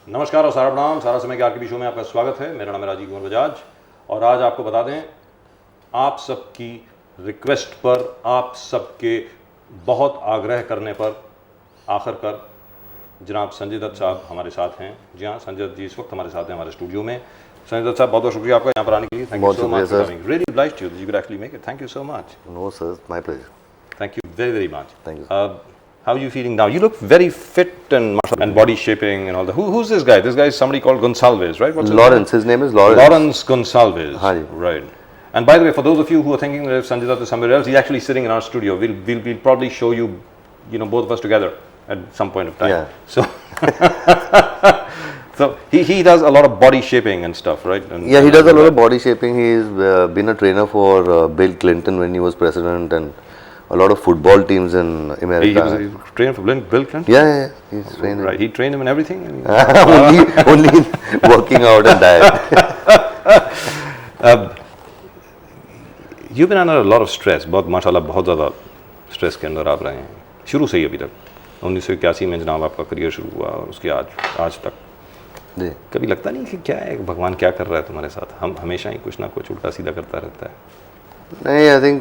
नमस्कार और सारा प्रणाम। सारा समय के आरकेबी शो में आपका स्वागत है। मेरा नाम है राजीव कुमार बजाज और आज आपको बता दें, आप सबकी रिक्वेस्ट पर, आप सबके बहुत आग्रह करने पर आखिरकार जनाब संजय दत्त साहब हमारे साथ हैं। जी हाँ, संजय दत्त जी इस वक्त हमारे साथ हैं हमारे स्टूडियो में। संजय दत्त साहब, बहुत बहुत शुक्रिया आपका यहाँ पर आने के लिए। Thank you so much for coming. Really obliged to you that you could actually make it. Thank you so much. No, sir, my pleasure. Thank you very, very much. Thank you. How are you feeling now? You look very fit and body shaping and all that. Who's this guy? This guy is somebody called Gonsalves, right? What's Lawrence. His name is Lawrence. Lawrence Gonsalves. Haan ji. Right. And by the way, for those of you who are thinking that if Sanjay Dutt is somewhere else, he's actually sitting in our studio. We'll probably show you, both of us together at some point of time. Yeah. So, so he does a lot of body shaping and stuff, right? And, Yeah, he does a lot of body shaping. He's been a trainer for Bill Clinton when he was president, and a lot of football teams in America. He was trainer for Bill Clinton? Yeah, he's trained. Right. He trained him in everything? only working out and diet. You've been under a lot of stress. बहुत माशाल्लाह बहुत ज़्यादा stress के अंदर आप रहे हैं शुरू से ही अभी तक। 1981 में जनाब आपका करियर शुरू हुआ और उसके आज तक जी। कभी लगता नहीं कि क्या है, भगवान क्या कर रहा है तुम्हारे साथ? हम हमेशा ही कुछ ना कुछ उल्टा सीधा करता रहता है। नहीं, I think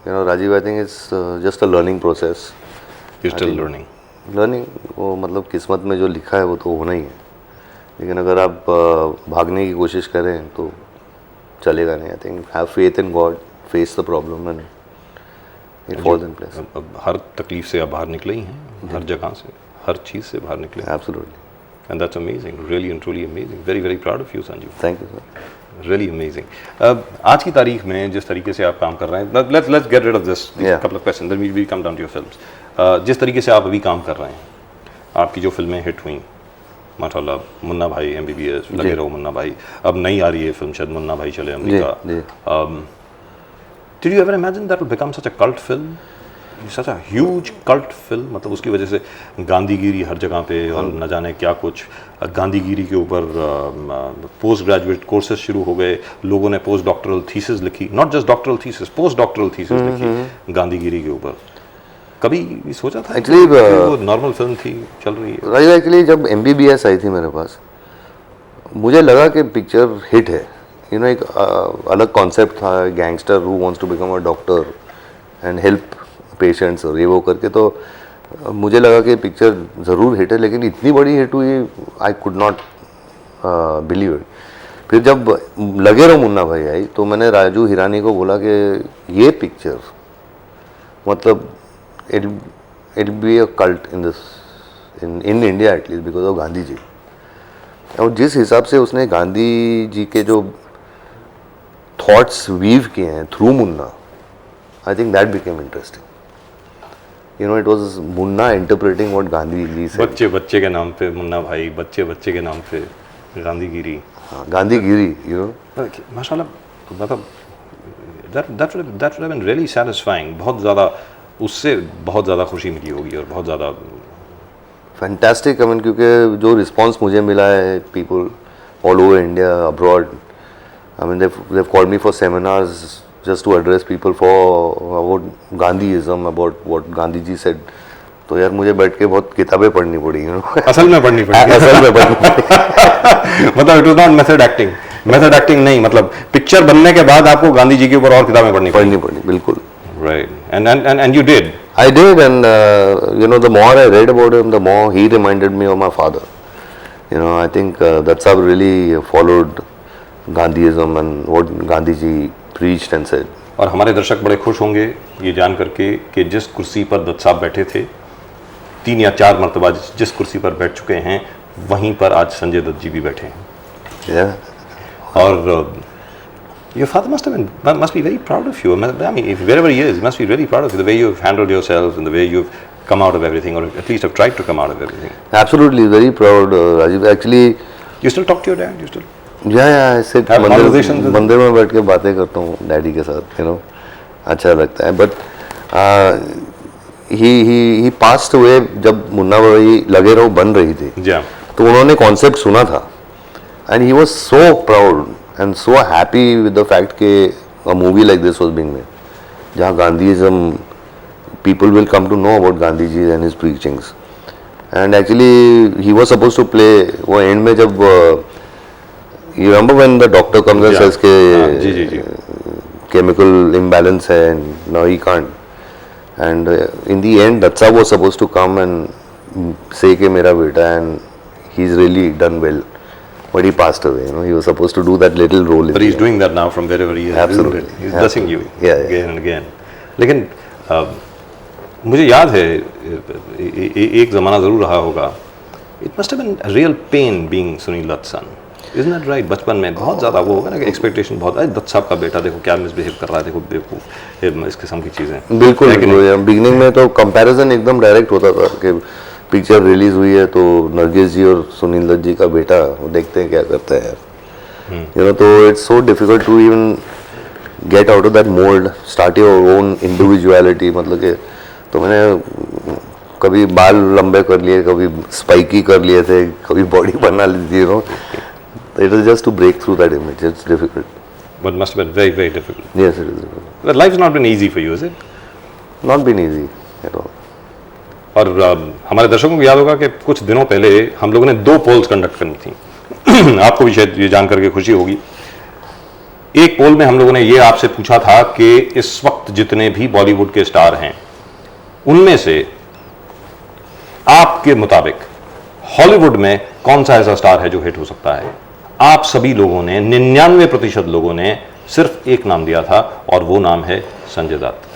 Rajiv, I think it's just a learning process. You're still learning. Learning वो मतलब किस्मत में जो लिखा है वो तो होना ही है, लेकिन अगर आप भागने की कोशिश करें तो चलेगा नहीं। I think have faith in God, face the problem and it falls in place. अब हर तकलीफ से आप बाहर निकले ही हैं, हर जगह से, हर चीज़ से बाहर निकले। Absolutely. And that's amazing, really and truly amazing. Very very proud of you Sanju. Thank you sir. Really amazing. आज की तारीख में जिस तरीके से आप काम कर रहे हैं, let's get rid of this couple of question, then we come down to your films. जिस तरीके से आप अभी काम कर रहे हैं, आपकी जो फिल्में हिट हुई माशाल्लाह, मुन्ना भाई, MBBS, लगे रहो मुन्ना भाई, अब नई आ रही है फिल्म शायद मुन्ना भाई चले America. Did you ever imagine that will become such a cult film? Such a huge cult film? मतलब उसकी वजह से गांधीगिरी हर जगह पे और न जाने क्या कुछ, गांधीगिरी के ऊपर पोस्ट ग्रेजुएट कोर्सेज शुरू हो गए, लोगों ने पोस्ट डॉक्टरल थीसिस लिखी, not just doctoral thesis, post doctoral thesis लिखी गांधीगिरी के ऊपर। कभी सोचा था एक्चुअली वो नॉर्मल फिल्म थी, चल रही है? एक्चुअली जब MBBS आई थी मेरे पास, मुझे लगा कि पिक्चर हिट है। एक अलग कॉन्सेप्ट था, gangster who wants to become a doctor and help patients और ये वो करके, तो मुझे लगा कि पिक्चर ज़रूर हिट है, लेकिन इतनी बड़ी हिट हुई, I could not believe it. फिर जब लगे रहो मुन्ना भाई आई, तो मैंने राजू हिरानी को बोला कि ये पिक्चर मतलब it'll be a cult in India at least because of Gandhi ji. और जिस हिसाब से उसने गांधी जी के जो थॉट्स वीव किए हैं through Munna, I think that became interesting. It was Munna interpreting what Gandhi ji से। बच्चे बच्चे के नाम पे मुन्ना भाई, बच्चे बच्चे के नाम पे गांधीगिरी। हाँ, गांधीगिरी, माशाल्लाह, मतलब that would have been really satisfying। बहुत ज़्यादा, उससे बहुत ज़्यादा खुशी मिली होगी और बहुत ज़्यादा फैंटास्टिक। क्योंकि जो रिस्पांस मुझे मिला है, people all over India, abroad, they've called me for seminars just to address people about Gandhiism, about what Gandhi ji said। तो यार मुझे बैठ के बहुत किताबें पढ़नी पड़ी, असल में पढ़नी पड़ी। असल में पढ़नी पड़ी। मतलब it was not method acting नहीं, मतलब पिक्चर बनने के बाद आपको गांधी जी के ऊपर और किताबें पढ़नी पड़ी। बिल्कुल। Right, and you did. I did, and the more I read about him, the more he reminded me of my father. I think that's how really followed Gandhiism and what Gandhi ji preached and said. और हमारे दर्शक बड़े खुश होंगे ये जान करके कि जिस कुर्सी पर दत्त साहब बैठे थे 3 या 4 मरतबा जिस कुर्सी पर बैठ चुके हैं, वहीं पर आज संजय दत्त जी भी बैठे हैं। Yeah. और your father must be very proud of you. I mean, if wherever he is, he must be really proud of you, the way you've handled yourself and the way you've come out of everything, or at least have tried to come out of everything. Absolutely, very proud, Rajiv. Actually, you still talk to your dad? You still? Yeah, I sit मंदिर में बैठ के बातें करता हूँ daddy के साथ, अच्छा लगता है। But he passed away जब मुन्ना भाई लगे रहो बन रही थी। Yeah. तो उन्होंने कॉन्सेप्ट सुना था, and he was so proud and so happy with the fact कि a movie like this was being made, जहाँ Gandhiism, people will come to know about Gandhi ji and his preachings, and actually he was suppose to play, वो end में जब you remember when the doctor comes and says के जी जी जी chemical imbalance है and no he can't, and in the end that's a was suppose to come and say के मेरा बेटा, and he is really done well, but he passed away. You know, he was supposed to do that little role. But he's doing that now from wherever he is. Absolutely. He's blessing you Yeah, again and again. लेकिन मुझे याद है एक ज़माना ज़रूर रहा होगा. It must have been a real pain being Sunil Dutt's son. Isn't that right? बचपन में बहुत ज़्यादा वो होगा ना कि एक्सपेक्टेशन बहुत है, दत्त साहब का बेटा देखो क्या मिसबिहेव कर रहा है, देखो बेवकूफ़, इस किस्म की चीज़ें. बिल्कुल बिगिनिंग में तो कंपैरिजन एकदम डायरेक्ट होता था कि पिक्चर रिलीज हुई है तो नरगिस जी और सुनील दत्त जी का बेटा, वो देखते हैं क्या करते हैं यार, यू नो. तो it's so difficult to even get out of that mould, start your own individuality. मतलब कि तो मैंने कभी बाल लंबे कर लिए, कभी स्पाइकी कर लिए थे, कभी बॉडी बना ली थी, you know. It is just to break through that image. It's difficult. But must have been very, very difficult. Yes, it is difficult. But life's not been easy for you, is it? Not been easy at all. और हमारे दर्शकों को याद होगा कि कुछ दिनों पहले हम लोगों ने 2 पोल्स कंडक्ट करनी थी. आपको भी शायद ये जानकर के खुशी होगी. एक पोल में हम लोगों ने ये आपसे पूछा था कि इस वक्त जितने भी बॉलीवुड के स्टार हैं उनमें से आपके मुताबिक हॉलीवुड में कौन सा ऐसा स्टार है जो हिट हो सकता है. आप सभी लोगों ने 99% लोगों ने सिर्फ एक नाम दिया था और वो नाम है Sanjay Dutt.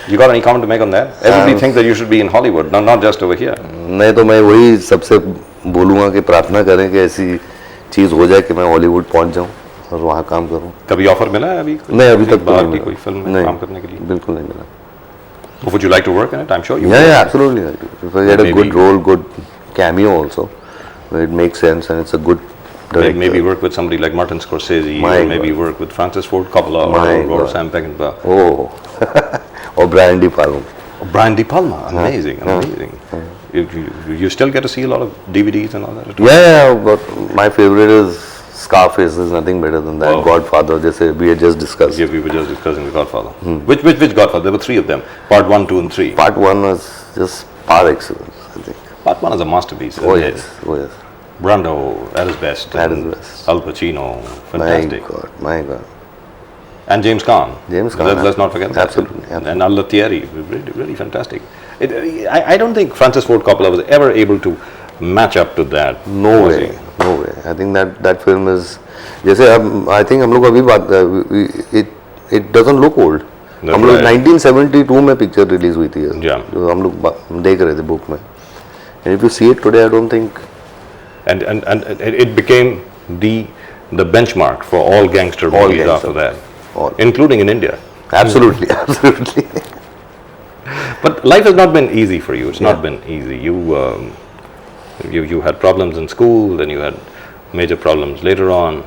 You got any comment to make on that? Everybody thinks that you should be in Hollywood, not just over here. नहीं तो मैं वही सबसे बोलूँगा कि प्रार्थना करें कि ऐसी चीज़ हो जाए कि मैं हॉलीवुड पहुंच जाऊं और वहाँ काम करूं. कभी ऑफर मिला है अभी? नहीं, अभी तक तो बाहर नहीं की मिला. कोई फिल्म में नहीं, काम करने के लिए? बिल्कुल नहीं मिला. Would you like to work in it? I'm sure you. Yeah, absolutely. If I get a Maybe. good role, good cameo also, it makes sense and it's a good director. Maybe work with somebody like Martin Scorsese, My or maybe work with Francis Ford Coppola, or Sam Peckinpah. Oh, or Brian De Palma. Brian De Palma, amazing, amazing. You still get to see a lot of DVDs and all that? Yeah, but my favorite is Scarface. There's nothing better than that. Wow. Godfather, जैसे we had just discussed. Yeah, we were just discussing The Godfather. Which Godfather? There were 3 of them. Part 1, 2, and 3. Part 1 was just par excellence, I think. Part 1 is a masterpiece. Oh isn't it? yes, oh yes. Brando at his best. At his and best. Al Pacino, fantastic. My God. And James Caan. James Caan. Let's not forget that. Absolutely. And Al Thierry, really, really fantastic. I don't think Francis Ford Coppola was ever able to match up to that. No was way, he? no way. I think that film is जैसे अब I think हम लोग अभी बात it doesn't look old. That's हम लोग right. 1972 में picture release हुई थी Yeah. जो हम लोग देख रहे थे बुक में. And if you see it today, I don't think. And it became the benchmark for all gangster movies gangster. after that, All. including in India. Absolutely, absolutely. But life has not been easy for you. It's not been easy. You had problems in school, then you had major problems later on.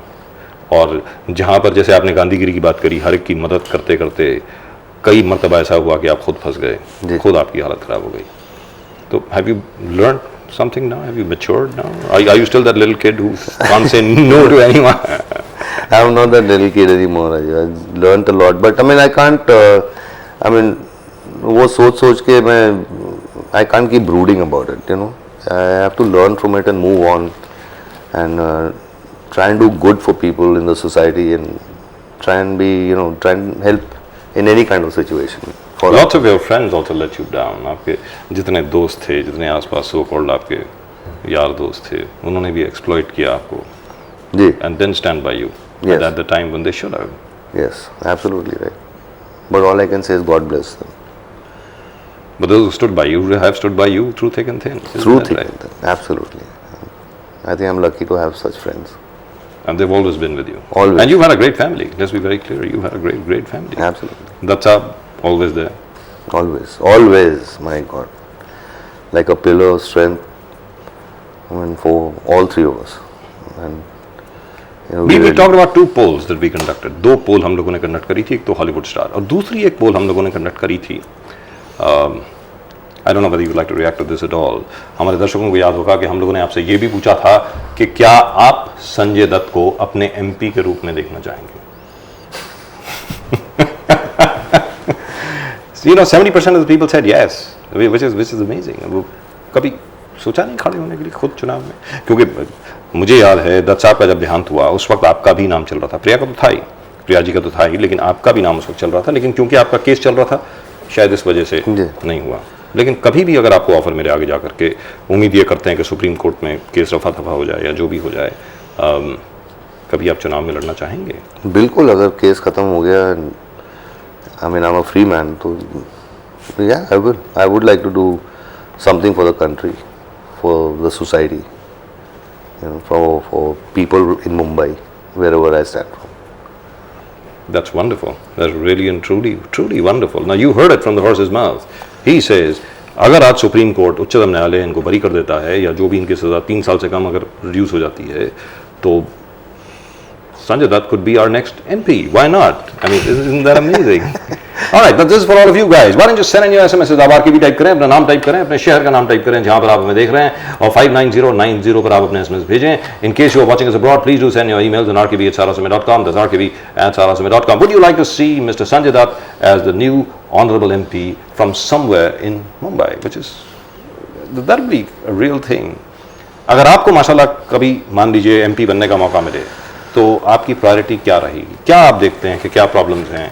और जहाँ पर जैसे आपने गांधीगिरी की बात करी, हर एक की मदद करते करते कई मरतबा ऐसा हुआ कि आप खुद फंस गए, खुद आपकी हालत खराब हो गई. तो have you learned something now? Have you matured now? Are you still that little kid who can't say no to anyone? I'm not that little kid anymore. I learned a lot, but I mean I can't. I mean वो सोच के मैं I can't keep brooding about it. You know, I have to learn from it and move on, and try and do good for people in the society, and try and help in any kind of situation. Lots of your friends also let you down. आपके जितने दोस्त थे, जितने आसपास so called आपके यार दोस्त थे, उन्होंने भी exploit किया आपको. जी. And then stand by you. Yes. At the time when they should have. Yes, absolutely right. But all I can say is God bless them. But those who stood by you have stood by you through thick and thin. Through thick and thin, absolutely. I think I'm lucky to have such friends. And they've always been with you. Always. And you've had a great family. Let's be very clear. You had a great family. Absolutely. That's always there. Always, my God. Like a pillar of strength, I mean, for all 3 of us. And we talked about 2 polls that we conducted. 2 poll हम लोगों ने conduct करी थी. एक तो Hollywood star और दूसरी एक poll हम लोगों ने conduct करी थी. I don't know whether you would like to react to this at all. हमारे दर्शकों को याद होगा कि हम लोगों ने आपसे ये भी पूछा था कि क्या आप संजय दत्त को अपने MP के रूप में देखना चाहेंगे? So, 70% of the people said yes, which is amazing. कभी सोचा नहीं खड़े होने के लिए खुद चुनाव में? क्योंकि मुझे याद है दत्त साहब का जब देहांत हुआ उस वक्त आपका भी नाम चल रहा था, प्रिया का तो था ही, प्रिया जी का तो था ही, लेकिन आपका भी नाम उस वक्त चल रहा था, लेकिन क्योंकि आपका केस चल रहा था शायद इस वजह से नहीं हुआ। लेकिन कभी भी अगर आपको ऑफर मिले आगे जा करके, उम्मीद ये करते हैं कि सुप्रीम कोर्ट में केस रफा दफा हो जाए या जो भी हो जाए, कभी आप चुनाव में लड़ना चाहेंगे? बिल्कुल, अगर केस ख़त्म हो गया, I mean I am a free man, तो yeah I would like to do something for the country, for the society, you know, for people in Mumbai, wherever I stand from. That's wonderful. That's really and truly wonderful. Now you heard it from the horse's mouth. He says, अगर आज supreme court, उच्चतम न्यायालय इनको बरी कर देता है या जो भी इनकी सजा 3 साल से कम अगर रिड्यूस हो जाती है, तो Sanjay Dutt could be our next MP. Why not? I mean, isn't that amazing? All right, but this is for all of you guys. Why don't you send in your SMSs? आप RKB type करें, अपना नाम type करें, अपने शहर का नाम type करें जहाँ पर आप हमें देख रहे हैं, और 59090 पर आप अपने SMS भेजें. In case you are watching us abroad, please do send your emails on rkb@saraswamy.com. That's rkb@saraswamy.com. Would you like to see Mr. Sanjay Dutt as the new honorable MP from somewhere in Mumbai? Which is, that'll be a real thing. अगर आपको माशाल्लाह कभी मान लीजिए MP बनने का मौका मिले, तो आपकी प्रायोरिटी क्या रहेगी? क्या आप देखते हैं कि क्या प्रॉब्लम्स हैं?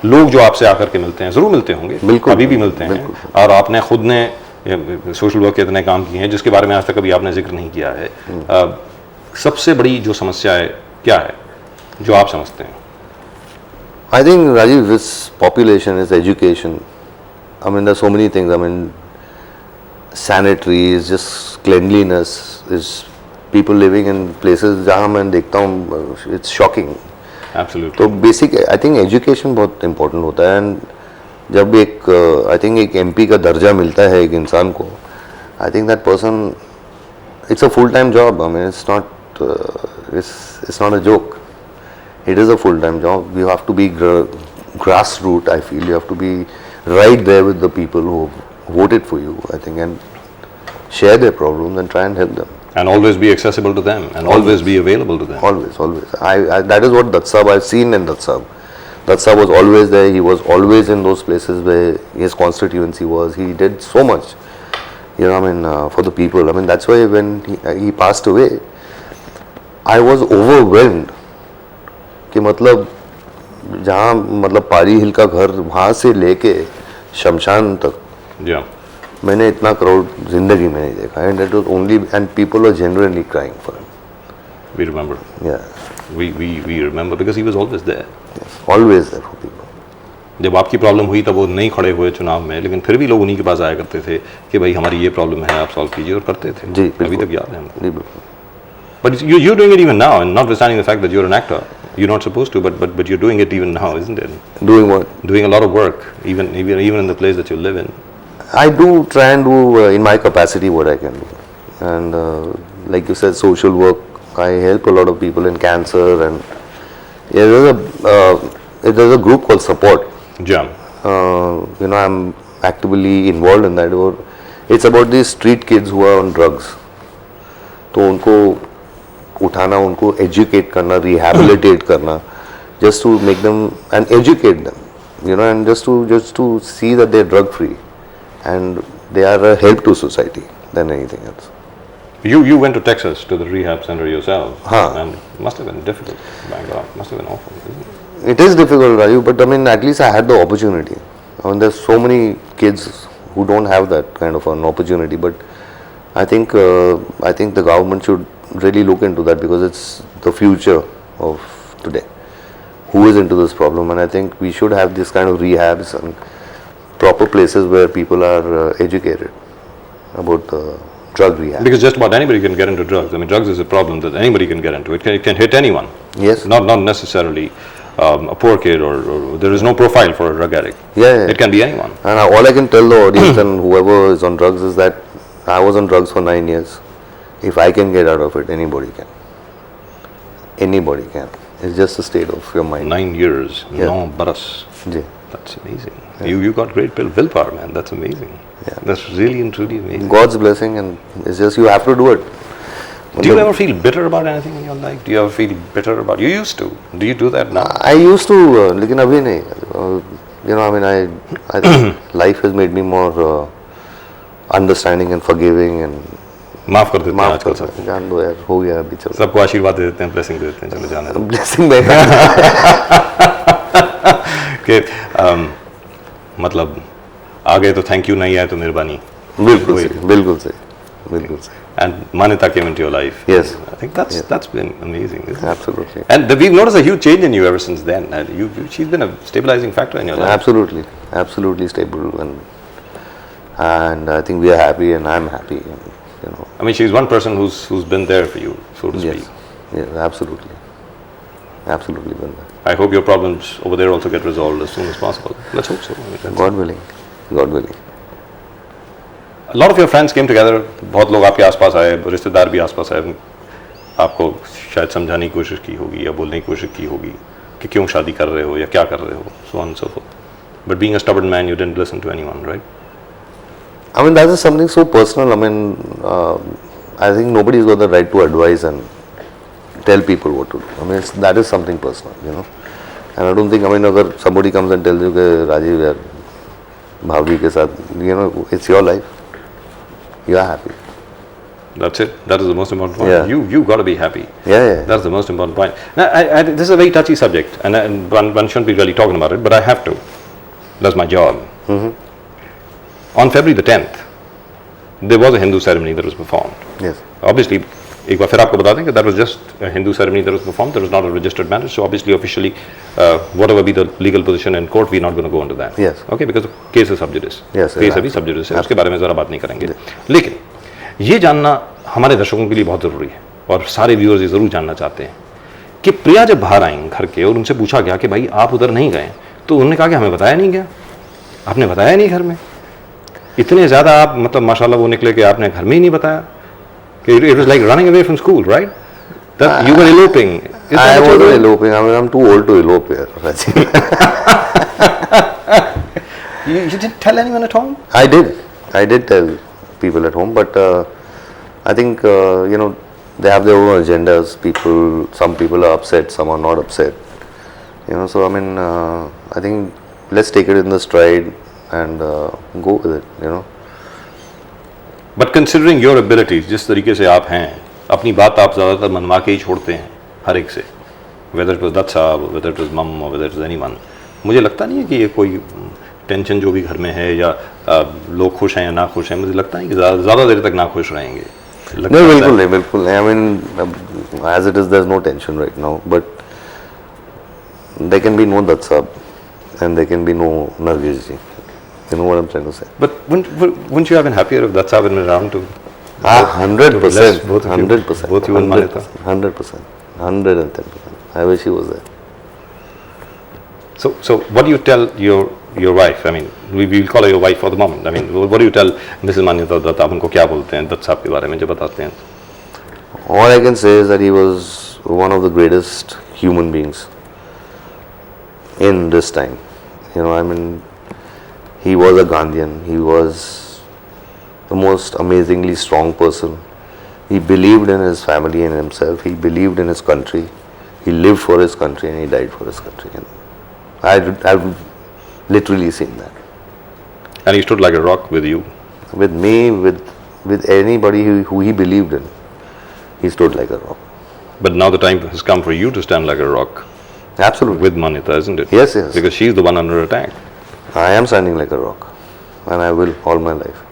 लोग जो आपसे आकर के मिलते हैं, ज़रूर मिलते होंगे, अभी भी मिलते हैं, और आपने खुद ने सोशल वर्क के इतने काम किए हैं जिसके बारे में आज तक कभी आपने जिक्र नहीं किया है. सबसे बड़ी जो समस्या है क्या है जो आप समझते हैं? I think, Rajiv, this population is education. I mean, there's so many things. I mean, sanitaries, just cleanliness, is people living in places जहाँ मैं देखता हूँ, it's shocking. Absolutely. तो बेसिक आई थिंक एजुकेशन बहुत इम्पोर्टेंट होता है. And जब एक आई थिंक एक MP का दर्जा मिलता है एक इंसान को, आई think that person, it's a full time job. I mean it's not a joke. It is a full-time job. You have to be grassroots, I feel. You have to be right there with the people who voted for you, I think, and share their problems and try and help them. And always be accessible to them, and always be available to them. Always. That is what Dutt Saab, I've seen in Dutt Saab. Dutt Saab was always there. He was always in those places where his constituency was. He did so much, you know, I mean, for the people. I mean, that's why when he passed away, I was overwhelmed. कि मतलब जहाँ मतलब पारी हिल का घर वहाँ से लेके शमशान तक, मैंने इतना क्राउड जिंदगी में नहीं देखा. And it was only, and people are genuinely crying for him. We remember. Yeah. We remember because he was always there. Yes, always there for people. जब आपकी प्रॉब्लम हुई तब वो नहीं खड़े हुए चुनाव में, लेकिन फिर भी लोग उन्हीं के पास आया करते थे कि भाई हमारी ये प्रॉब्लम है, आप सॉल्व कीजिए, और करते थे. जी, अभी तक याद है हमको. जी बिल्कुल. But you're doing it even now, and notwithstanding the fact that you're an actor, you're not supposed to, but you're doing it even now, isn't it? Doing what? Doing a lot of work, even in the place that you live in. I do try and do in my capacity what I can do, and like you said, social work. I help a lot of people in cancer, and there's a group called Support. Yeah. You know, I'm actively involved in that. It's about these street kids who are on drugs. तो उनको उठाना, उनको educate करना, rehabilitate करना, just to make them and educate them, you know, and just to see that they're drug free and they are a help to society than anything else. You went to Texas to the rehab center yourself. And it must have been difficult. Bangalore must have been awful, isn't it? It is difficult, Raju, but I mean, at least I had the opportunity. I mean, there's so many kids who don't have that kind of an opportunity, but I think the government should really look into that, because it's the future of today who is into this problem. And I think we should have this kind of rehabs and proper places where people are educated about drug rehab. Because just about anybody can get into drugs. I mean, drugs is a problem that anybody can get into. It can hit anyone. Yes. Not necessarily a poor kid, or there is no profile for a drug addict. Yeah. It can be anyone. And all I can tell the audience and whoever is on drugs is that I was on drugs for 9 years. If I can get out of it, anybody can. Anybody can. It's just a state of your mind. 9 years. Yeah. 9 baras. Yeah. That's amazing. Yeah. You got great willpower, man. That's amazing. Yeah. That's really and truly amazing. God's blessing, and it's just you have to do it. Do you ever feel bitter about anything in your life? Do you ever feel bitter about? You used to. Do you do that now? I used to, लेकिन अभी नहीं. You know, I mean, I think life has made me more understanding and forgiving and माफ कर देते हैं माफ आजकल कर सबको, जान दो यार, हो गया अभी, चलो सबको आशीर्वाद दे देते हैं, ब्लेसिंग दे देते हैं, चलो जाने दो। ब्लेसिंग में कि मतलब आ गए तो थैंक यू, नहीं आए तो मेहरबानी। बिल्कुल सही, बिल्कुल सही, बिल्कुल सही। And Manita came into your life. Yes. I think that's been amazing. Isn't it? Absolutely. And we've noticed a huge change in you ever since then. And she's been a stabilizing factor in your life. Absolutely, absolutely stable, and I think we are happy, and I'm happy, and, you know. I mean, she's one person who's been there for you, so to speak. Yes, yes, absolutely, absolutely been there. I hope your problems over there also get resolved as soon as possible. Let's hope so. I mean, God willing, God willing. A lot of your friends came together. बहुत लोग आपके आसपास आए, रिश्तेदार भी आसपास आए, आपको शायद समझाने की कोशिश की होगी या बोलने की कोशिश की होगी कि क्यों शादी कर रहे हो या क्या कर रहे हो, so on and so forth. But being a stubborn man, you didn't listen to anyone, right? I mean, that is something so personal. I mean, I think nobody's got the right to advise and tell people what to do. I mean, that is something personal, you know. And I don't think, I mean, अगर somebody comes and tells you कि राजीव यार भाभी के साथ, you know, it's your life. You are happy. That's it. That is the most important point. Yeah. You got to be happy. Yeah. That's the most important point. Now, this is a very touchy subject, and one shouldn't be really talking about it, but I have to. That's my job. On February the 10th, there was a Hindu ceremony that was performed. Yes. Obviously, एक बार फिर आपको बता दें कि that was just a Hindu ceremony that was performed. There was not a registered marriage. So obviously, officially, whatever be the legal position in court, we're not going to go into that. Yes. Okay, because the case is sub judice. Yes. Case अभी sub judice है. उसके बारे में ज़रा बात नहीं करेंगे. लेकिन ये जानना हमारे दर्शकों के लिए बहुत ज़रूरी है और सारे व्यूअर्स ये ज़रूर जानना चाहते हैं कि प्रिया जब बाहर आई घर के और उनसे पूछा गया कि भाई आप उधर नहीं गए, तो उन्होंने कहा कि हमें बताया नहीं गया, आपने बताया नहीं घर में। इतने ज़्यादा आप मतलब माशाल्लाह वो निकले कि आपने घर में ही नहीं बताया। It was like running away from school, right? That you were eloping. I wasn't eloping. I mean, I'm too old to elope here, Rajiv. You didn't tell anyone at home? I did tell people at home, but I think you know, they have their own agendas. Some people are upset, some are not upset. You know, so I mean, I think let's take it in the stride and go with it. You know. But considering your abilities, जिस तरीके से आप हैं, अपनी बात आप ज़्यादातर मनवा के ही छोड़ते हैं हर एक से, whether it was Dutt साहब, whether it was mum or whether it was anyone, मुझे लगता नहीं है कि ये कोई टेंशन जो भी घर में है या लोग खुश हैं या ना खुश हैं, मुझे लगता नहीं कि ज़्यादा देर तक ना खुश रहेंगे। No, बिल्कुल नहीं। I mean, as it is, there's no tension right now, but there can be no Dutt साहब and there can be no Nargis ji. You know what I'm trying to say? But wouldn't you have been happier if Dutt saab had been around to? 100%. Both 100%. Both you and Manita. 100%. 110%. I wish he was there. So what do you tell your wife? I mean, we'll call her your wife for the moment. I mean, what do you tell Mrs. Manita Dutt? आप उनको क्या बोलते हैं Dutt साहब के बारे में जब बताते हैं? All I can say is that he was one of the greatest human beings in this time. You know, I mean, he was a Gandhian. He was the most amazingly strong person. He believed in his family and himself. He believed in his country. He lived for his country and he died for his country. And I've literally seen that. And he stood like a rock with you. With me, with anybody who he believed in, he stood like a rock. But now the time has come for you to stand like a rock. Absolutely. With Manita, isn't it? Yes, yes. Because she's the one under attack. I am standing like a rock, and I will all my life.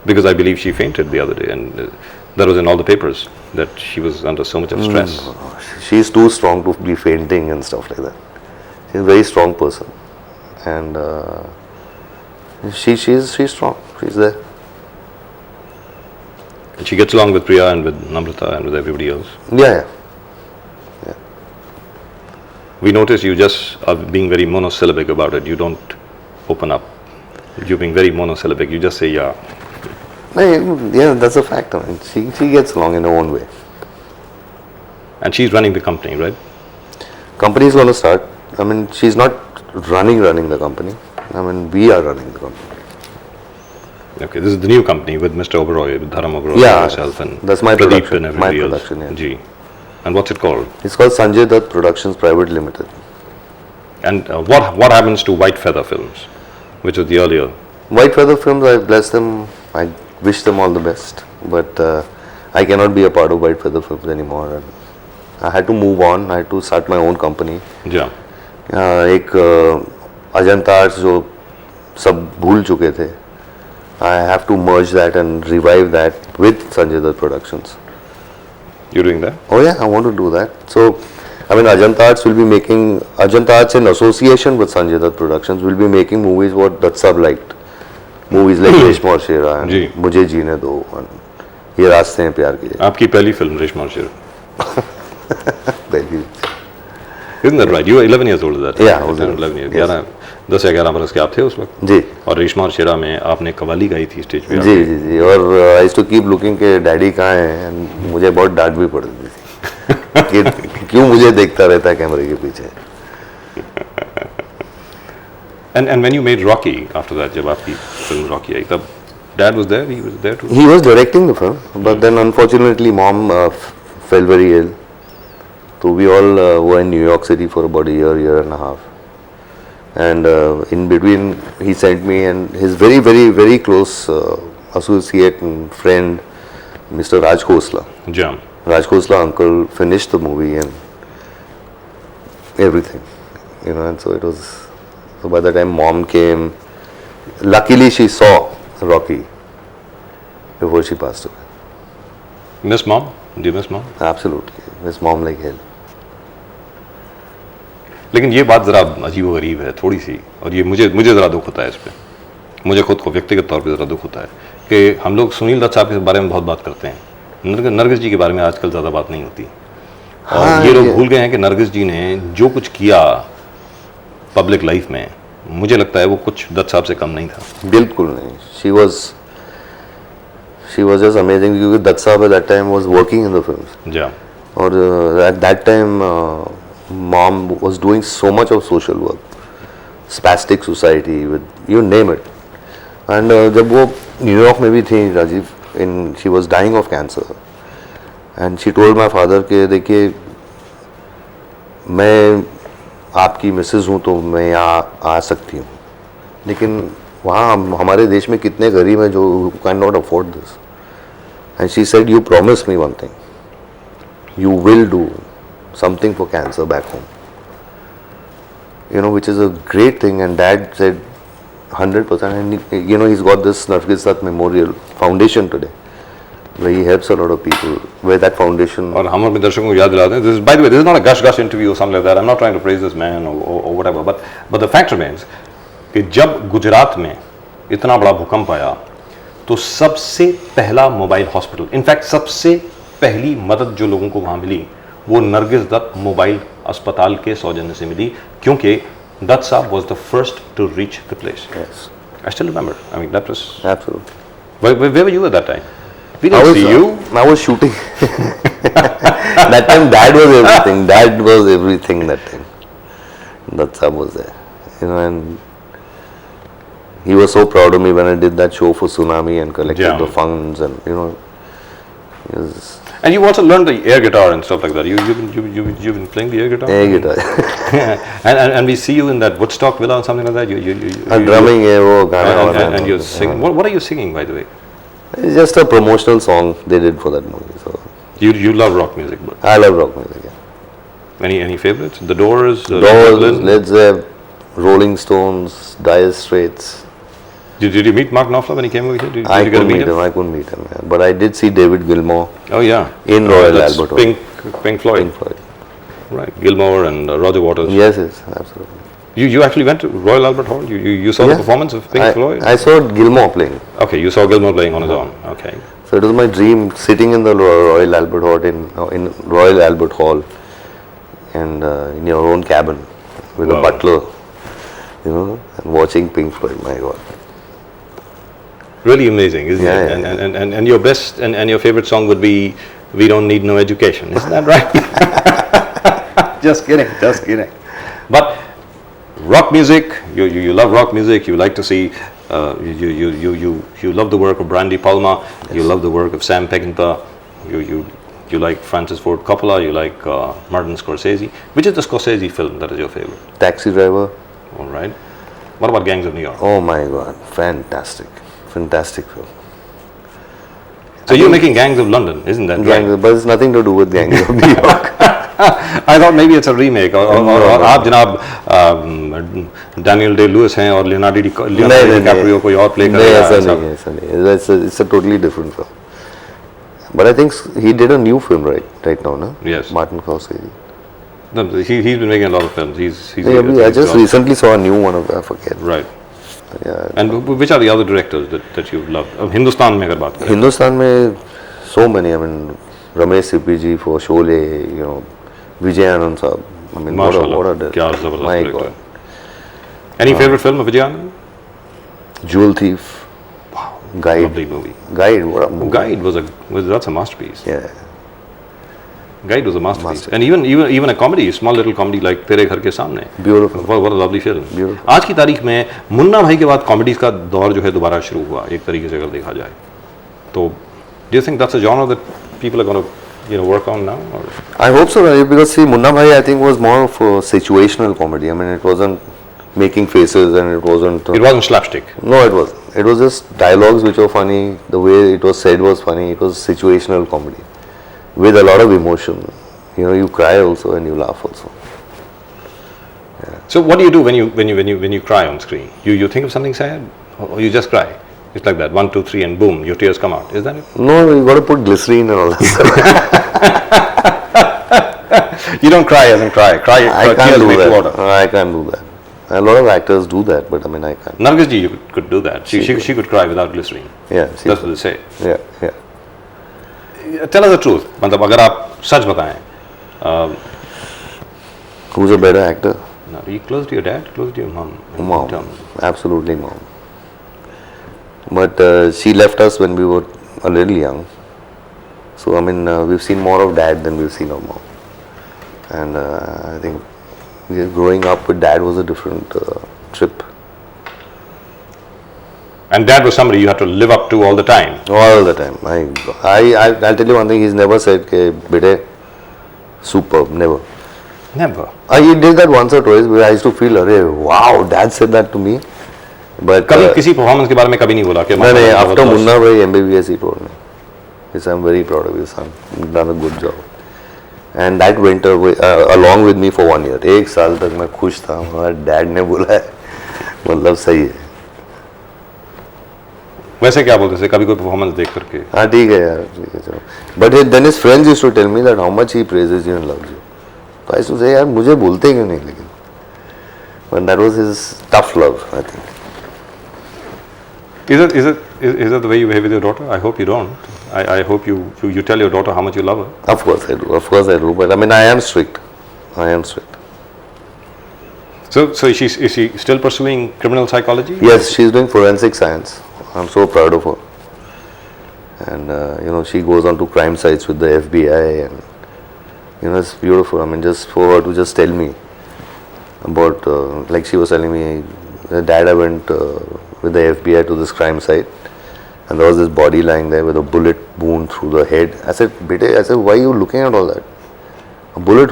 Because I believe she fainted the other day, and that was in all the papers that she was under so much of stress. She's too strong to be fainting and stuff like that. She's a very strong person, and she's strong. She's there. And she gets along with Priya and with Namrata and with everybody else. Yeah. We notice you just are being very monosyllabic about it. You don't open up. You're being very monosyllabic. You just say yeah. Yeah, that's a fact. I mean, she gets along in her own way. And she's running the company, right? Company is going to start. I mean, she's not running the company. I mean, we are running the company. Okay, this is the new company with Mr. Oberoi, with Dharam Oberoi, yeah, myself, and that's my Pradeep production. and everybody My else. production, yeah. Gee. And what's it called? It's called Sanjay Dutt Productions Private Limited. And what happens to White Feather Films, which was the earlier White Feather Films, I bless them. I wish them all the best. But I cannot be a part of White Feather Films anymore. And I had to move on. I had to start my own company. Yeah. एक Ajanta arts जो सब भूल चुके थे. I have to merge that and revive that with Sanjay Dutt Productions. You're doing that? Oh yeah, I want to do that. So, I mean, Ajanta Arts will be making, Ajanta Arts in association with Sanjay Dutt Productions will be making movies what Dutt Sahab liked. Movies like Reshma और शेरा and जी. मुझे जीने दो and ये रास्ते हैं प्यार के. आपकी पहली फिल्म रेशमा और शेर. पहली. Isn't that right? You were 11 years old at that time. Yeah, I was 11 years. yes. 10 या 11 बरस के आप थे उस वक्त. जी. और रेशमा और शेरा में आपने कवाली गाई थी स्टेज पे. जी जी जी. और I used to keep looking के डैडी कहाँ हैं and मुझे बहुत डांट भी पड़ती थी कि क्यों मुझे देखता रहता है कैमरे के पीछे. And when you made Rocky after that, जब आपकी फिल्म Rocky आई तब Dad was there. He was there too. He was directing the film, but then unfortunately mom fell very ill. So we all were in New York City for about a year and a half. And in between he sent me and his very, very, very close associate and friend, Mr. Raj Khosla. Yeah. Raj Khosla uncle finished the movie and everything. You know, and so it was, so by the time mom came, luckily she saw Rocky before she passed away. Miss Mom? Do you miss Mom? Absolutely. Miss mom like hell. लेकिन ये बात ज़रा अजीब व गरीब है थोड़ी सी, और ये मुझे ज़रा दुख होता है इस पर. मुझे खुद को व्यक्तिगत तौर पे ज़रा दुख होता है कि हम लोग सुनील दत्त साहब के बारे में बहुत बात करते हैं, नरगिस जी के बारे में आजकल ज़्यादा बात नहीं होती. और हाँ, ये लोग भूल गए हैं कि नरगिस जी ने जो कुछ किया पब्लिक लाइफ में, मुझे लगता है वो कुछ दत्त साहब से कम नहीं था. बिल्कुल नहीं. She was just amazing क्योंकि दत्त साहब at that time was working in the films. जा. और at that time mom was doing so much of social work, spastic society with you name it. And जब वो न्यूयॉर्क में भी थी Rajiv, she was dying of cancer. And she told my father कि देखिए मैं आपकी मिसेज हूँ तो मैं यहाँ आ सकती हूँ, लेकिन वहाँ हमारे देश में कितने गरीब हैं जो can not afford this. And she said you promise me one thing, you will do something for cancer back home, you know, which is a great thing. And Dad said 100%. And you know, he's got this Nargis Dutt Memorial Foundation today where he helps a lot of people, where that foundation. और हम अपने दर्शकों को याद दिलाते हैं, this is, by the way, this is not a gush interview or something like that. I'm not trying to praise this man or whatever, but the fact remains कि जब गुजरात में इतना बड़ा भूकंप आया तो सबसे पहला मोबाइल हॉस्पिटल, इनफैक्ट सबसे पहली मदद जो लोगों को वहाँ मिली वो नरगिस दत्त मोबाइल अस्पताल के सौजन्य से मिली, क्योंकि दत्त साहब was the first to reach the place. Yes, I still remember. I mean, that was. absolutely. Where were you at that time? We didn't see you. I was shooting. That time Dad was everything. Dad was everything that time. That sahab was there, you know, and he was so proud of me when I did that show for Tsunami and collected Yeah. the funds, and you know, he was And you also learned the air guitar and stuff like that. You've been playing the air guitar. air guitar. and we see you in that Woodstock villa or something like that. And drumming है वो गाना वाला. and you're singing. What are you singing, by the way? It's just a promotional song they did for that movie. So You love rock music, but I love rock music. Yeah. any favorites? The Doors, Led Doors, Zeppelin? Led Zepp, Rolling Stones, Dire Straits. Did you meet Mark Knopfler when he came over here? Did I you get to couldn't meet meet him. I couldn't meet him. Yeah. But I did see David Gilmour Oh yeah. in Royal That's Albert Hall. Pink Floyd. Pink Floyd. Right. Gilmour and Roger Waters. Yes, yes, absolutely. You actually went to Royal Albert Hall? You saw the Yeah. performance of Pink Floyd? I saw Gilmour playing. Okay, you saw Gilmour playing on his own. Okay. So it was my dream sitting in the Royal Albert Hall in Royal Albert Hall, and in your own cabin with Wow. a butler, you know, and watching Pink Floyd. My God. Really amazing, isn't Yeah, it? yeah, And your best and your favorite song would be "We Don't Need No Education," isn't that right? Just kidding. But rock music, you love rock music. You like to see, you love the work of Brandy Palma. Yes. You love the work of Sam Peckinpah. You like Francis Ford Coppola. You like Martin Scorsese. Which is the Scorsese film that is your favorite? Taxi Driver. All right. What about Gangs of New York? Oh my God, fantastic film. So you're making Gangs of London, isn't that right? Gangs, but it's nothing to do with Gangs of New York. I thought maybe it's a remake. और आप जनाब Daniel Day-Lewis हैं और Leonardo DiCaprio कोई और play कर नहीं, रहा है ऐसा नहीं. It's a totally different film. But I think he did a new film right now, no? Yes. Martin Scorsese. No, he's been making a lot of films. He's I just recently saw a new one of I forget. Right. Yeah. And which are the other directors that you love? Hindustan में अगर बात करें. Hindustan में so many. I mean, Ramesh Sippy ji for Sholay, you know, Vijay Anand sahab. I mean, what a क्या जबरदस्त my director. God. Any favorite film of Vijay Anand? Jewel Thief. Wow. Guide. Lovely movie. Guide, what a movie. Guide that's a masterpiece. Yeah. Guide was a masterpiece. And even a comedy, a small little comedy like तेरे घर के सामने. Beautiful. What a lovely film. Beautiful. आज की तारीख में मुन्ना भाई के बाद कॉमेडीज का दौर जो है दोबारा शुरू हुआ एक तरीके से अगर देखा जाए तो do you think that's a genre that people are going to work on now? Or? I hope so, Rajiv, because see, Munna Bhai I think was more of a situational comedy. I mean, it wasn't making faces and it wasn't. It wasn't slapstick. No, it wasn't. It was just dialogues which were funny. The way it was said was funny. It was situational comedy with a lot of emotion. You know, you cry also and you laugh also. So what do you do when you cry on screen? You think of something sad or you just cry? It's like that, 1, 2, 3 and boom, your tears come out. Is that it? No, you got to put glycerine and all that stuff. You don't cry as in cry. I can't do that. Water. I can't do that. A lot of actors do that, but I mean, I can't. Nargis ji could do that. She could cry without glycerine. Yeah, that's what they say. Yeah. Tell us the truth. मतलब अगर आप सच बताएं. Who's a better actor? No, are you close to your dad? Close to your mom? Mom. Absolutely mom. But she left us when we were a little young. So I mean, we've seen more of dad than we've seen of mom. And I think growing up with dad was a different trip. And dad was somebody you had to live up to all the time. All the time. I'll tell you one thing. He's never said, "Ke bete, superb." Never. Never. He did that once or twice. But I used to feel, "Arey, wow, dad said that to me." But कभी किसी performance के बारे में कभी नहीं बोला कि नहीं, after Munna Bhai MBBS he told me. He said, "I'm very proud of you, son. You've done a good job." And that went away, along with me for 1 year. एक साल तक मैं खुश था. हमारे डैड ने बोला है, मतलब सही है. वैसे क्या बोलते थे कभी कोई परफॉर्मेंस देख करके? हाँ ठीक है यार, ठीक है चलो. But then his friends used to tell me that how much he praises you and loves you. So I used to say यार मुझे बोलते क्यों नहीं लेकिन. But that was his tough love, I think. Is that the way you behave with your daughter? I hope you don't. I hope you tell your daughter how much you love her. Of course I do. Of course I do. But I mean I am strict. I am strict. So is she still pursuing criminal psychology? Yes, she's doing forensic science. I'm so proud of her. And you know, she goes on to crime sites with the FBI, and you know, it's beautiful. I mean, just for her to just tell me about, like she was telling me, Dad, I went with the FBI to this crime site, and there was this body lying there with a bullet wound through the head. I said, "Bete," why are you looking at all that? A bullet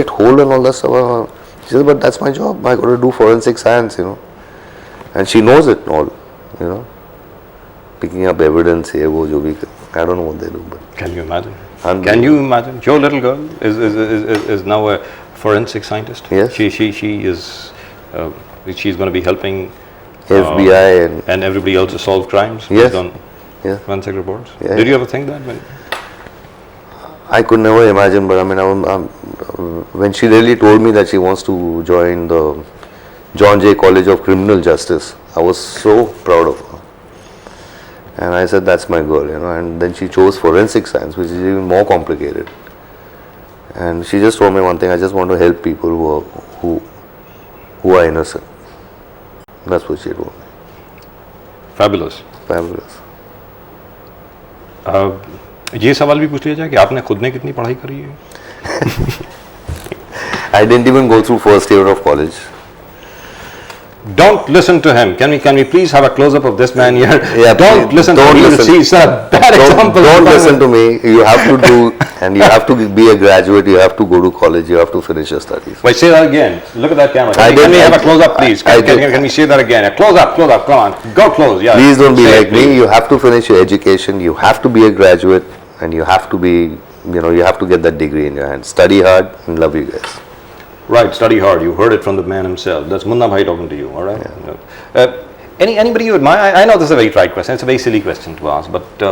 hole and all that stuff. She said, "But that's my job. I got to do forensic science, you know." And she knows it all, you know. Picking up evidence here, wo jo bhi. I don't know what they do, but can you imagine? Can you imagine? Your little girl is now a forensic scientist. Yes. She is. She's going to be helping FBI and everybody else to solve crimes. Yes. Based on Yeah. forensic reports. Yeah. Did you ever think that? I could never imagine, but I mean, when she really told me that she wants to join the John Jay College of Criminal Justice, I was so proud of her. And I said, that's my girl, you know. And then she chose forensic science, which is even more complicated. And she just told me one thing: I just want to help people who are innocent. That's what she told me. Fabulous. Fabulous. ये सवाल भी पूछ लिया जाए कि आपने खुद ने कितनी पढ़ाई करी है? I didn't even go through first year of college. Don't listen to him. Can we please have a close up of this man here? Yeah, don't please, listen don't to him. listen. See, it's a bad example. Don't listen to me. You have to do, and you have to be a graduate. You have to go to college. You have to finish your studies. Wait, say that again. Look at that camera. I Can we did- have I- a close up, please? I did. Can we say that again? A close up. Come on. Go close. Yeah. Please don't be Say it, like me. please. You have to finish your education. You have to be a graduate, and you have to be, you have to get that degree in your hand. Study hard and love you guys. Right, study hard. You heard it from the man himself. That's Munna Bhai talking to you, all right? Anybody you admire? I know this is a very trite question. It's a very silly question to ask, but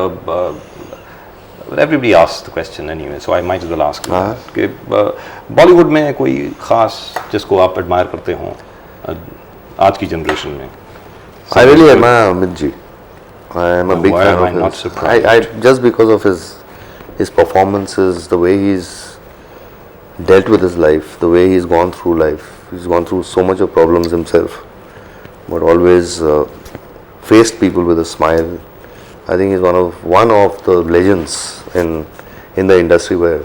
everybody asks the question anyway, so I might as well ask you. कि बॉलीवुड में कोई खास जिसको आप admire करते हो आज की जनरेशन में? I really admire Amit ji. I am a big Why fan am I of not his. surprised? I just because of his performances, the way he's dealt with his life, the way he's gone through life. He's gone through so much of problems himself, but always faced people with a smile. I think he's one of the legends in the industry where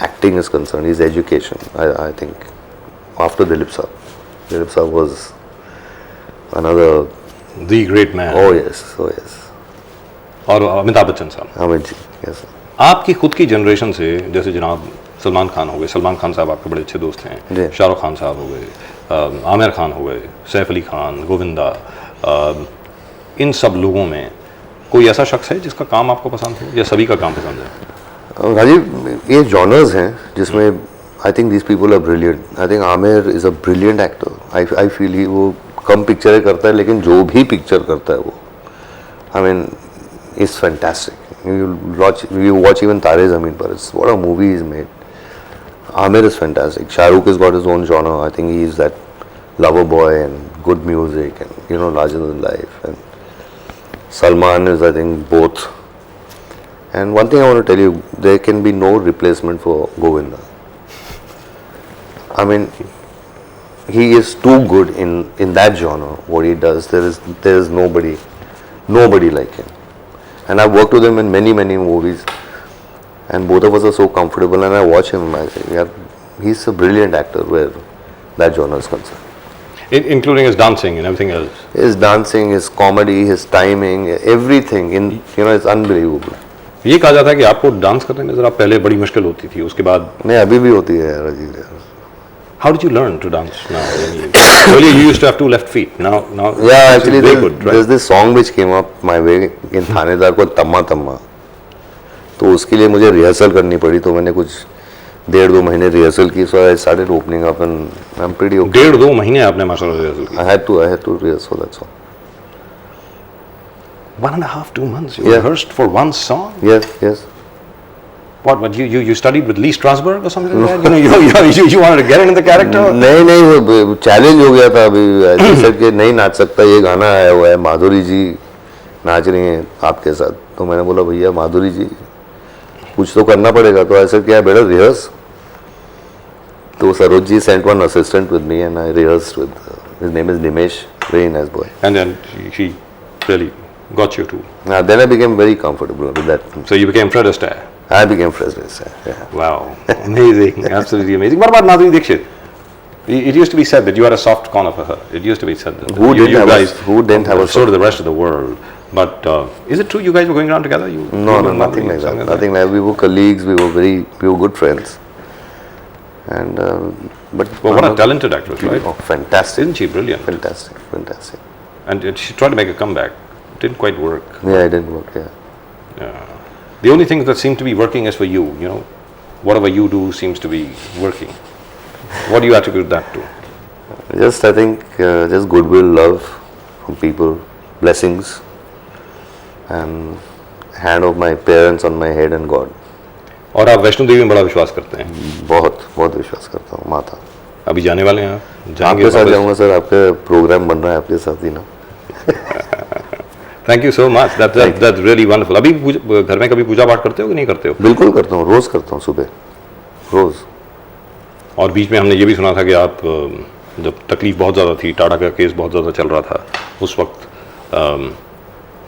acting is concerned. His education, I think, after Dilip Saab was another. The great man. Oh yes. और अमिताभ बच्चन साहब, Amit ji, yes. आपकी खुद की generation से जैसे जनाब सलमान खान हो गए, सलमान खान साहब आपके बड़े अच्छे दोस्त जी। हैं, शाहरुख खान साहब हो गए, आमिर खान हो गए, सैफ अली खान, गोविंदा, इन सब लोगों में कोई ऐसा शख्स है जिसका काम आपको पसंद हो या सभी का काम पसंद है? राजीव, ये जॉनर्स हैं जिसमें I think this people are brilliant. I think Aamir is a brilliant actor. I feel he वो कम पिक्चरें करता है, लेकिन जो भी पिक्चर करता है वो, I mean, is fantastic. You watch even Tare Zameen Par. What a movie he's made. Amir is fantastic. Shahrukh has got his own genre. I think he's that lover boy and good music and larger than life. And Salman is, I think, both. And one thing I want to tell you, there can be no replacement for Govinda. I mean, he is too good in that genre. What he does, there is nobody like him. And I've worked with him in many movies, and both of us are so comfortable. And I watch him, I say, yeah, he's a brilliant actor where that genre is concerned. Including his dancing and everything else. His dancing, his comedy, his timing, everything it's unbelievable. ये कहा जाता है कि आपको dance करने में जरा पहले बड़ी मुश्किल होती थी, उसके बाद नहीं, अभी भी होती है राजीव यार. How did you learn to dance now? Earlier you used to have two left feet. Now Yeah, it's actually, very good, right? there's this song which came up my way in थानेदार को तम्मा तम्मा. तो उसके लिए मुझे rehearsal करनी पड़ी, तो मैंने कुछ 1.5-2 महीने रिहर्सल की. So I started opening up and I'm pretty okay. 1.5-2 महीने आपने माशाल्लाह रिहर्सल की. I had to rehearse for that song. 1.5-2 months. You Yeah. rehearsed for one song. Yes. What you studied with Lee Strasberg or something like that? You wanted to get into the character? नहीं वो challenge हो गया था. अभी जैसे कि नहीं नाच सकता, ये गाना आया हुआ है, माधुरी जी नाच रही हैं आपके साथ. तो मैंने बोला भैया माधुरी जी कुछ तो करना पड़ेगा. तो ऐसा क्या बेटा रिहर्स. तो Saroj ji sent one assistant with me and I rehearsed with his name is Nimesh, very nice boy. And then she really got you to. Then I became very comfortable with that. So you became Fred Astaire. I became president. Yeah. Wow, amazing, absolutely amazing. What about Madhuri Dixit? It used to be said that you had a soft corner for her. It used to be said that Who didn't have a so did the rest of the world. But is it true you guys were going around together? No, nothing like that. Nothing like that. We were colleagues. We were good friends. And but Well, what a talented actress, right? Oh, fantastic! Isn't she brilliant? Fantastic. And she tried to make a comeback. Didn't quite work. Yeah, it didn't work. Yeah. The only thing that seemed to be working is for you. Whatever you do seems to be working. What do you attribute that to? Just I think just goodwill, love from people, blessings, and hand of my parents on my head and God. और आप वैष्णो देवी में बड़ा विश्वास करते हैं? बहुत विश्वास करता हूँ. माता. अभी जाने वाले हैं आप? जाएंगे आपके साथ वापस? जाऊँगा सर. आपका प्रोग्राम बन रहा है आपके साथ ही ना. Thank you so much. That's really wonderful. अभी घर में कभी पूजा पाठ करते हो कि नहीं करते हो? बिल्कुल करता हूँ. रोज करता हूँ सुबह. रोज. और बीच में हमने ये भी सुना था कि आप जब तकलीफ बहुत ज़्यादा थी, टाटा का केस बहुत ज़्यादा चल रहा था, उस वक्त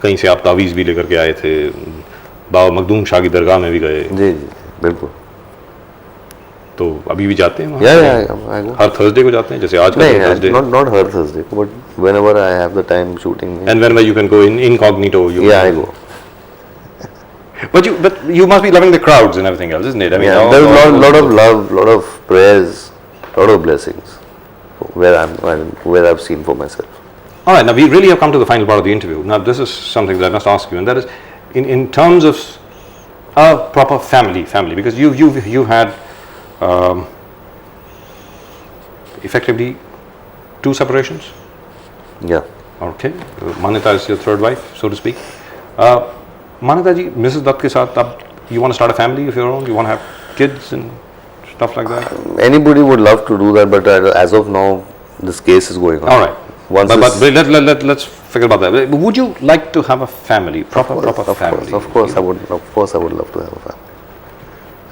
कहीं से आप तावीज़ भी लेकर के आए थे, बाबा मखदूम शाह की दरगाह में भी गए. जी बिल्कुल. तो अभी भी जाते हैं वहाँ? Yeah, I go. Her Thursday को जाते हैं जैसे आज का नहीं, Thursday? not her Thursday, but whenever I have the time shooting. And whenever you can go in incognito, you Yeah, I go. But you must be loving the crowds and everything else, isn't it? I mean, Yeah, there's a lot of love, lot of prayers, lot of blessings where I've seen for myself. All right, now we really have come to the final part of the interview. Now, this is something that I must ask you, and that is, in terms of a proper family, because you had effectively 2 separations. Yeah. Okay, Manita is your third wife, so to speak. Manita ji, Mrs. Dutt के साथ अब you want to start a family of your own? You want to have kids and stuff like that? Anybody would love to do that, but as of now, this case is going on. All right. Once But let's figure about that. Would you like to have a family, proper family? Of course, I would. Of course, I would love to have a family.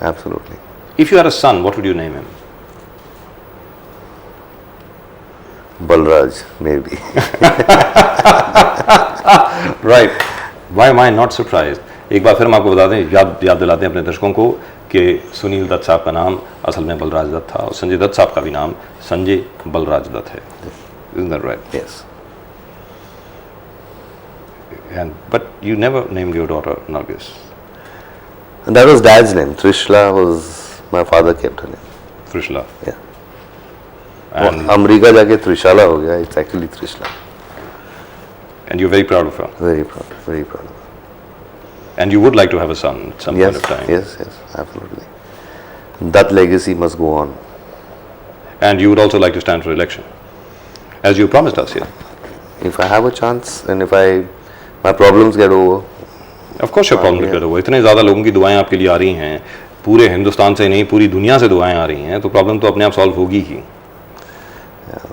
Absolutely. If you had a son, what would you name him? Balraj, maybe. Right. Why am I not surprised? एक बार फिर हम आपको बता दें, याद दिलाते हैं अपने दर्शकों को कि सुनील दत्त साहब का नाम असल में बलराज दत्त था और संजय दत्त साहब का भी नाम संजय बलराज दत्त है. Isn't that right? Yes. But you never named your daughter Nargis. And that was Dad's name. Trishla was my father kept her name. Trishla. Yeah. And, America जाके त्रिशाला हो गया. It's actually Trishla. And you're very proud of her. Very proud. Very proud of her. And you would like to have a son at some point of time. Yes, absolutely. That legacy must go on. And you would also like to stand for election, as you promised us here. If I have a chance and if my problems get over. Of course your problems get over. इतने ज़्यादा लोगों की दुआएं आपके लिए आ रही हैं, पूरे हिंदुस्तान से नहीं पूरी दुनिया से दुआएं आ रही हैं, तो प्रॉब्लम तो अपने आप सॉल्व होगी ही.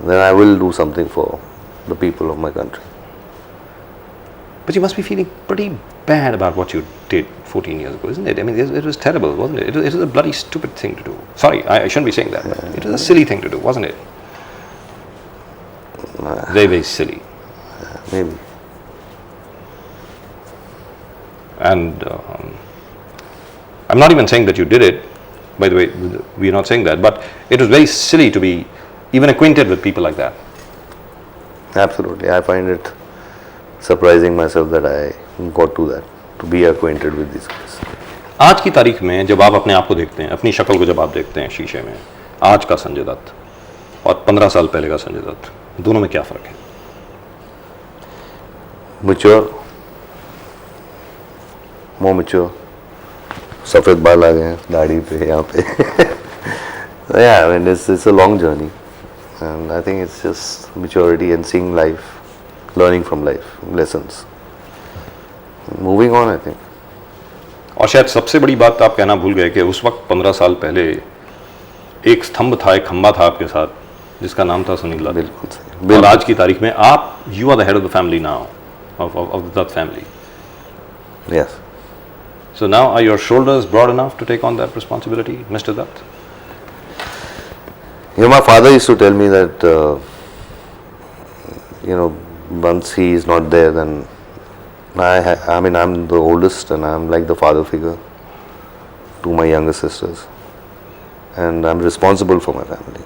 Then I will do something for the people of my country. But you must be feeling pretty bad about what you did 14 years ago, isn't it? I mean, it was terrible, wasn't it? It was a bloody stupid thing to do. Sorry, I shouldn't be saying that. But it was a silly thing to do, wasn't it? Very, very silly. Maybe. And I'm not even saying that you did it. By the way, we're not saying that. But it was very silly to be even acquainted with people like that. Absolutely. I find it surprising myself that I got to that, to be acquainted with these guys. आज की तारीख में जब आप अपने आप को देखते हैं, अपनी शक्ल को जब आप देखते हैं शीशे में, आज का संजय दत्त और 15 साल पहले का संजय दत्त, दोनों में क्या फ़र्क है? Mature, more mature. सफ़ेद बाल आ गए हैं दाढ़ी पे यहाँ पे. Yeah, I mean it's a long journey, and I think it's just maturity and seeing life, learning from life, lessons. Moving on, I think. और शायद सबसे बड़ी बात आप कहना भूल गए कि उस वक्त 15 साल पहले एक स्तंभ था, एक खंबा था आपके साथ जिसका नाम था सुनील दत्त. बिल्कुल सही. और आज की तारीख में आप you are the head of the family now, of the Dutt family. Yes. So now are your shoulders broad enough to take on that responsibility, Mr. Dutt? You know, my father used to tell me that once he is not there, then I mean I'm the oldest and I'm like the father figure to my younger sisters, and I'm responsible for my family,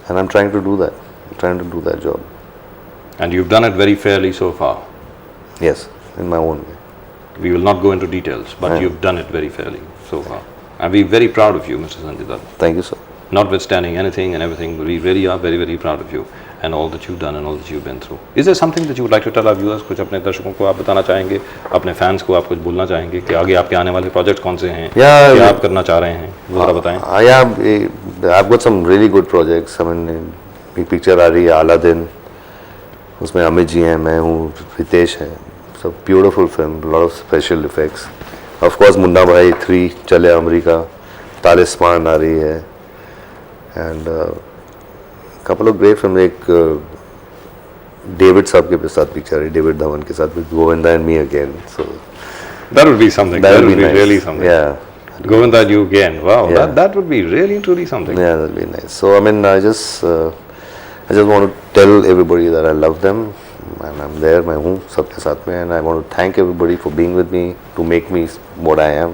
and I'm trying to do that. I'm trying to do that job. And you've done it very fairly so far. Yes, in my own way. We will not go into details, but you've done it very fairly so far. And we're very proud of you, Mr. Sanjay Dutt. Thank you, sir. Notwithstanding anything and everything, we really are very, very proud of you and all that you've done and all that you've been through. Is there something that you would like to tell our viewers? कुछ अपने दर्शकों को आप बताना चाहेंगे, अपने fans को आप कुछ बोलना चाहेंगे कि आगे आपके आने वाले प्रोजेक्ट कौन से हैं, क्या आप करना चाह रहे हैं, वो जरा बताएं. Yeah, I've got some really good projects. I mean, एक पिक्चर आ रही है अलादीन, उसमें अमित जी हैं, मैं हूँ, रितेश है. It's a beautiful film, a lot of special effects. Of course, Munna भाई 3 चले अमेरिका, तालिस्मान आ रही है, and couple of great films. एक डेविड साहब के साथ पिक्चर है, डेविड धवन के साथ, with Govinda and me again. So that would be something. That would be nice. really something. Yeah. Govinda and you again. Wow, Yeah. that would be really truly something. Yeah, that'll be nice. So I mean, I just want to tell everybody that I love them and I'm there. मैं हूँ सबके साथ में, and I want to thank everybody for being with me to make me what I am.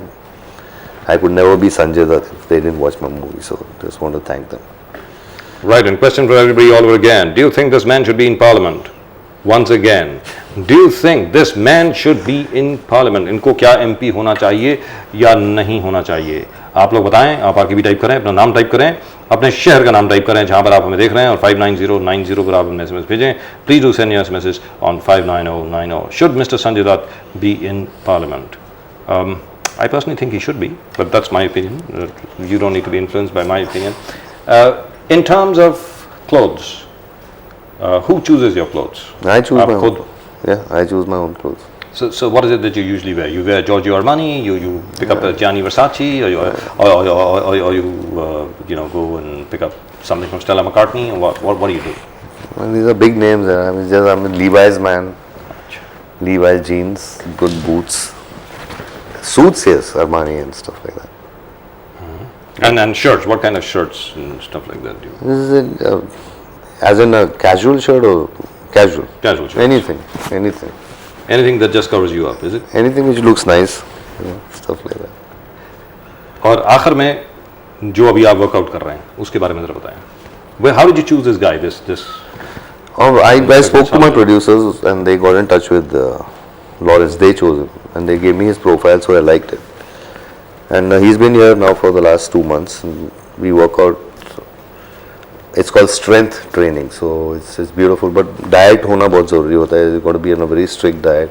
I could never be Sanjay Dutt if they didn't watch my movie. So just want to thank them. Right, and question for everybody all over again. Do you think this man should be in parliament? Once again, do you think this man should be in parliament? इनको क्या MP होना चाहिए या नहीं होना चाहिए? आप लोग बताएं, आप आके भी टाइप करें, अपना नाम टाइप करें, अपने शहर का नाम टाइप करें जहां पर आप हमें देख रहे हैं और 59090 पर आप हमें SMS भेजें. Please do send your SMSs on 59090. Should Mr. Sanjay Dutt be in parliament? I personally think he should be, but that's my opinion. You don't need to be influenced by my opinion. In terms of clothes, who chooses your clothes? I choose आप my खुद? own. Yeah, I choose my own clothes. So what is it that you usually wear? You wear Giorgio Armani, you pick up a Gianni Versace, or you go and pick up something from Stella McCartney, or what do you do? Well, these are big names. I'm a Levi's man. Levi's jeans, good boots, suits, yes, Armani and stuff like that. And shirts, what kind of shirts and stuff like that do you? This is as in a casual shirt or casual? Casual shirts. Anything. Anything that just covers you up, is it? Anything which looks nice, stuff like that. और आखिर में जो अभी आप workout कर रहे हैं उसके बारे में जरा बताएं. Well, how did you choose this guy? This. Oh, I spoke to my producers and they got in touch with Lawrence. They chose him and they gave me his profile, so I liked it. And he's been here now for the last 2 months. And we work out. It's called strength training, so it's beautiful. But diet होना बहुत ज़रूरी होता है. You've got to be on a very strict diet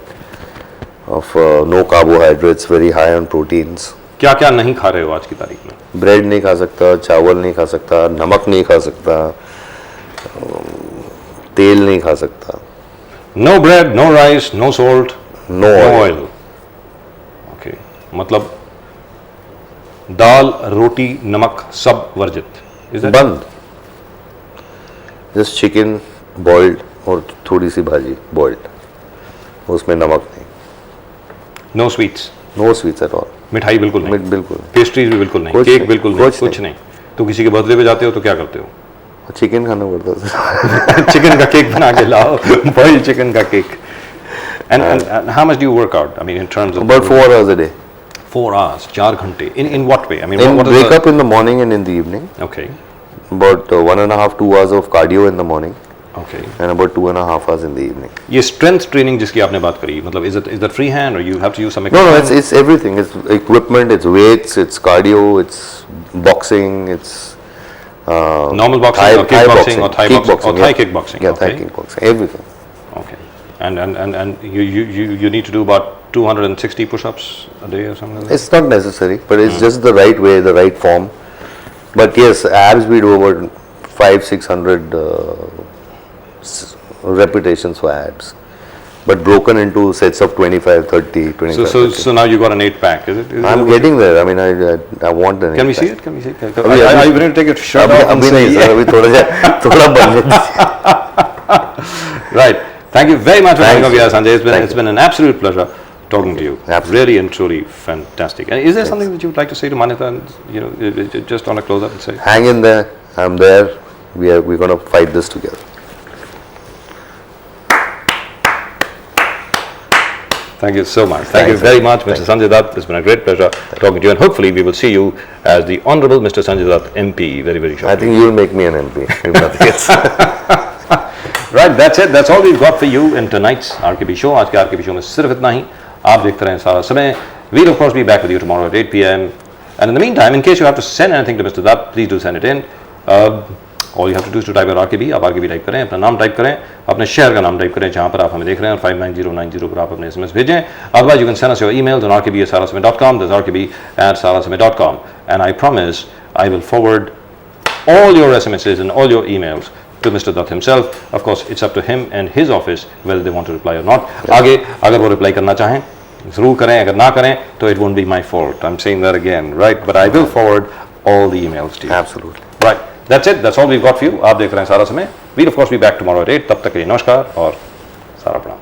of no carbohydrates, very high on proteins. क्या क्या नहीं खा रहे हो आज की तारीख में? ब्रेड नहीं खा सकता, चावल नहीं खा सकता, नमक नहीं खा सकता, तेल नहीं खा सकता. No bread, no rice, no salt, No oil. oil. Okay. मतलब दाल, रोटी, नमक सब वर्जित. Is that? बंद. जस्ट चिकन बॉइल्ड और थोड़ी सी भाजी बॉइल्ड, उसमें नमक नहीं. No sweets. No sweets at all. मिठाई बिल्कुल नहीं. बिल्कुल. पेस्ट्रीज भी बिल्कुल नहीं. कुछ केक नहीं, बिल्कुल नहीं. कुछ कुछ नहीं. तो किसी के बर्थडे पे जाते हो तो क्या करते हो? चिकन खाना पड़ता था. चिकन का केक बना के लाओ. बॉइल्ड चिकन का cake. And how much do you work out? I mean, in terms of About 4 hours a day. 4 hours, 4 घंटे. In what way? I mean, And what is wake the... up in the morning and in the evening. Okay. About 1.5-2 hours of cardio in the morning Okay. and about 2.5 hours in the evening. ये strength training जिसकी आपने बात करी, मतलब is that free hand or you have to use some No, equipment? it's everything. It's equipment, it's weights, it's cardio, it's boxing, it's normal boxing Thai or kickboxing or Thai kickboxing, boxing or Thai yeah. kickboxing. Yeah, Thai Okay. kickboxing, everything. Okay. And you need to do about 260 push-ups a day or something like that? It's not necessary, but it's just the right way, the right form. But yes, abs we do about 500-600 repetitions for abs, but broken into sets of 25, 30, 25. So now you got an 8-pack, is it? I'm getting there. I mean, I want an. Can we see 8-pack. it? Can we see it? अभी- Are you ready to take your shirt off? and अभी नहीं say, sir, अभी थोड़ा बंद. Right. Thank you very much for Thanks. coming over here, Sanjay. Thank It's been an absolute pleasure talking to you. Absolutely. Really and truly fantastic. And is there something that you would like to say to Manita, and, just on a close-up and say? Hang in there. I'm there. We're gonna fight this together. Thank you so much. Thank Thanks. you very much, Mr. Thank Sanjay Dutt. It's been a great pleasure talking to you, and hopefully we will see you as the Honourable Mr. Sanjay Dutt MP very, very I shortly. think you'll make me an MP if nothing else. Right, that's it. That's all we've got for you in tonight's RKB show. आज के RKB show में सिर्फ इतना ही. आप देखते रहें सारा समय. We'll of course be back with you tomorrow at 8 p.m. And in the meantime, in case you have to send anything to Mr. Dutt, please do send it in. All you have to do is to type your RKB. आप RKB type करें, अपना नाम type करें, अपने शहर का नाम type करें जहाँ पर आप हमें देख रहे हैं और 59090 पर आप अपने SMS भेजें. Otherwise, you can send us your emails on rkb@sarasame.com. There's rkb@sarasame.com. And I promise I will forward all your SMSs and all your emails to Mr. Dutt himself. Of course, it's up to him and his office whether they want to reply or not. आगे अगर वो reply करना चाहें ज़रूर करें. अगर ना करें तो it won't be my fault. I'm saying that again, right? But I will forward all the emails to you. Absolutely. Right. That's it. That's all we've got for you. आप देख रहे हैं सारा समय. We'll of course be back tomorrow at 8. तब तक के लिए नमस्कार और सारा प्रणाम.